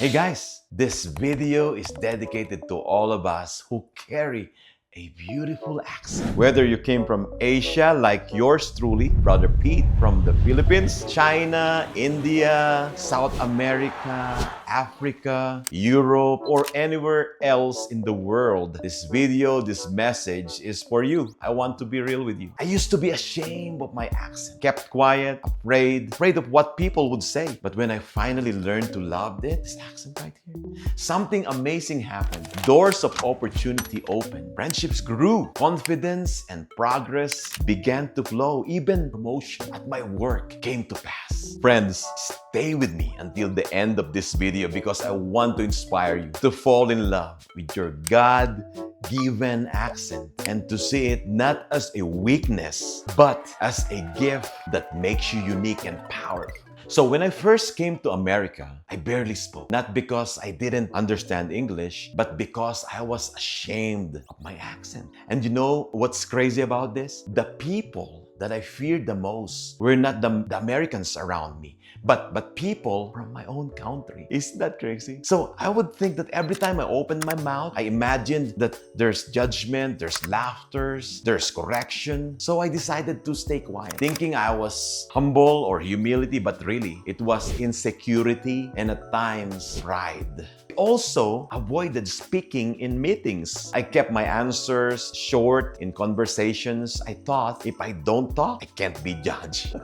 Hey guys, this video is dedicated to all of us who carry a beautiful accent. Whether you came from Asia like yours truly, Brother Pete from the Philippines, China, India, South America, Africa, Europe, or anywhere else in the world, this video, this message is for you. I want to be real with you. I used to be ashamed of my accent, kept quiet, afraid of what people would say. But when I finally learned to love this accent right here, something amazing happened. Doors of opportunity opened. Friendships grew. Confidence and progress began to flow. Even promotion at my work came to pass. Friends, stay with me until the end of this video because I want to inspire you to fall in love with your God-given accent and to see it not as a weakness, but as a gift that makes you unique and powerful. So when I first came to America, I barely spoke. Not because I didn't understand English, but because I was ashamed of my accent. And you know what's crazy about this? The people that I feared the most were not the Americans around me, but people from my own country. Isn't that crazy? So I would think that every time I opened my mouth, I imagined that there's judgment, there's laughter, there's correction. So I decided to stay quiet, thinking I was humble or humility, but really it was insecurity and at times pride. I also avoided speaking in meetings. I kept my answers short in conversations. I thought if I don't talk, I can't be judged.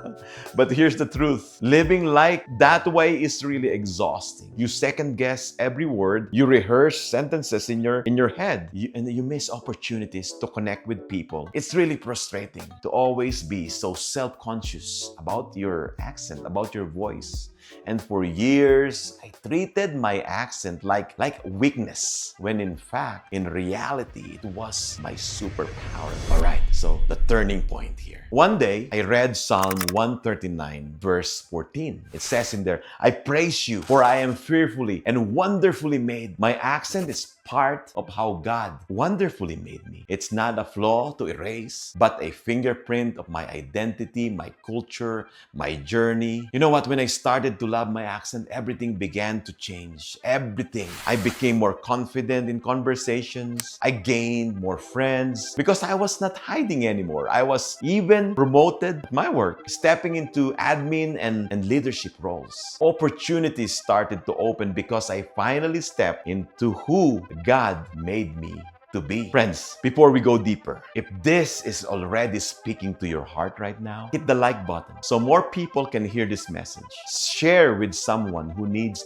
But here's the truth. Living like that way is really exhausting. You second guess every word. You rehearse sentences in your head. And you miss opportunities to connect with people. It's really frustrating to always be so self-conscious about your accent, about your voice. And for years, I treated my accent like weakness, when in fact, in reality, it was my superpower. All right, so the turning point here. One day, I read Psalm 139, verse 14. It says in there, "I praise you, for I am fearfully and wonderfully made." My accent is part of how God wonderfully made me. It's not a flaw to erase, but a fingerprint of my identity, my culture, my journey. You know what? When I started to love my accent, everything began to change. Everything. I became more confident in conversations. I gained more friends because I was not hiding anymore. I was even promoted at my work, stepping into admin and leadership roles. Opportunities started to open because I finally stepped into who God made me to be. Friends, before we go deeper, if this is already speaking to your heart right now, hit the like button so more people can hear this message. Share with someone who needs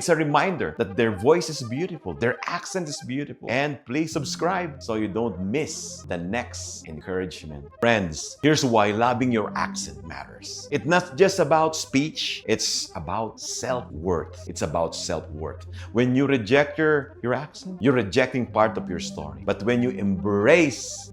a reminder that their voice is beautiful, their accent is beautiful. And please subscribe so you don't miss the next encouragement. Friends, here's why loving your accent matters. It's not just about speech, it's about self-worth. It's about self-worth. When you reject your accent, you're rejecting part of your story. But when you embrace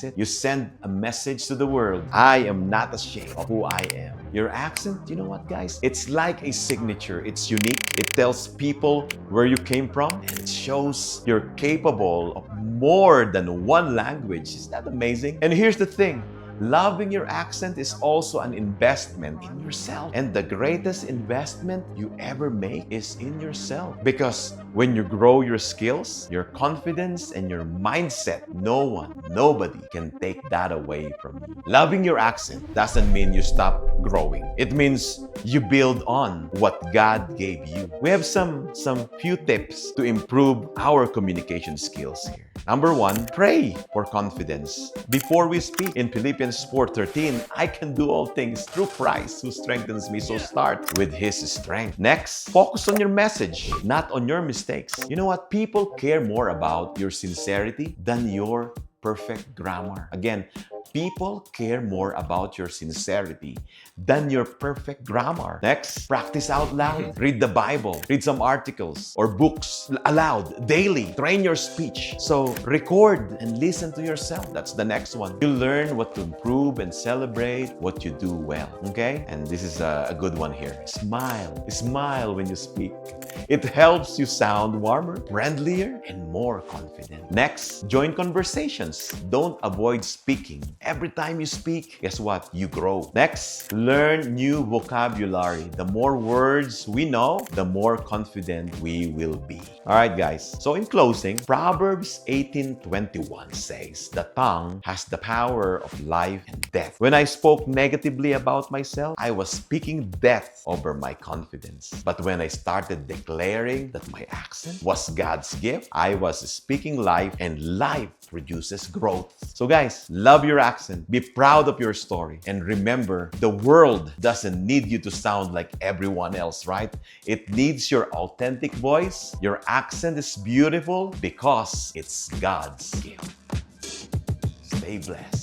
it, you send a message to the world. I am not ashamed of who I am. Your accent, you know what, guys? It's like a signature. It's unique. It tells people where you came from, and it shows you're capable of more than one language. Isn't that amazing? And here's the thing. Loving your accent is also an investment in yourself. And the greatest investment you ever make is in yourself. Because when you grow your skills, your confidence, and your mindset, nobody can take that away from you. Loving your accent doesn't mean you stop growing. It means you build on what God gave you. We have some few tips to improve our communication skills here. Number one, pray for confidence. Before we speak, in Philippians 4:13, I can do all things through Christ who strengthens me. So start with His strength. Next, focus on your message, not on your mistakes. You know what? People care more about your sincerity than your perfect grammar. Again, people care more about your sincerity than your perfect grammar. Next, practice out loud. Read the Bible. Read some articles or books aloud daily. Train your speech. So record and listen to yourself. That's the next one. You learn what to improve and celebrate what you do well. Okay? And this is a good one here. Smile. Smile when you speak. It helps you sound warmer, friendlier, and more confident. Next, join conversations. Don't avoid speaking. Every time you speak, guess what? You grow. Next, learn new vocabulary. The more words we know, the more confident we will be. All right, guys. So in closing, Proverbs 18:21 says, "The tongue has the power of life and death." When I spoke negatively about myself, I was speaking death over my confidence. But when I started declaring that my accent was God's gift, I was speaking life, and life produces growth. So guys, love your accent. Be proud of your story. And remember, the world doesn't need you to sound like everyone else, right? It needs your authentic voice. Your accent is beautiful because it's God's gift. Stay blessed.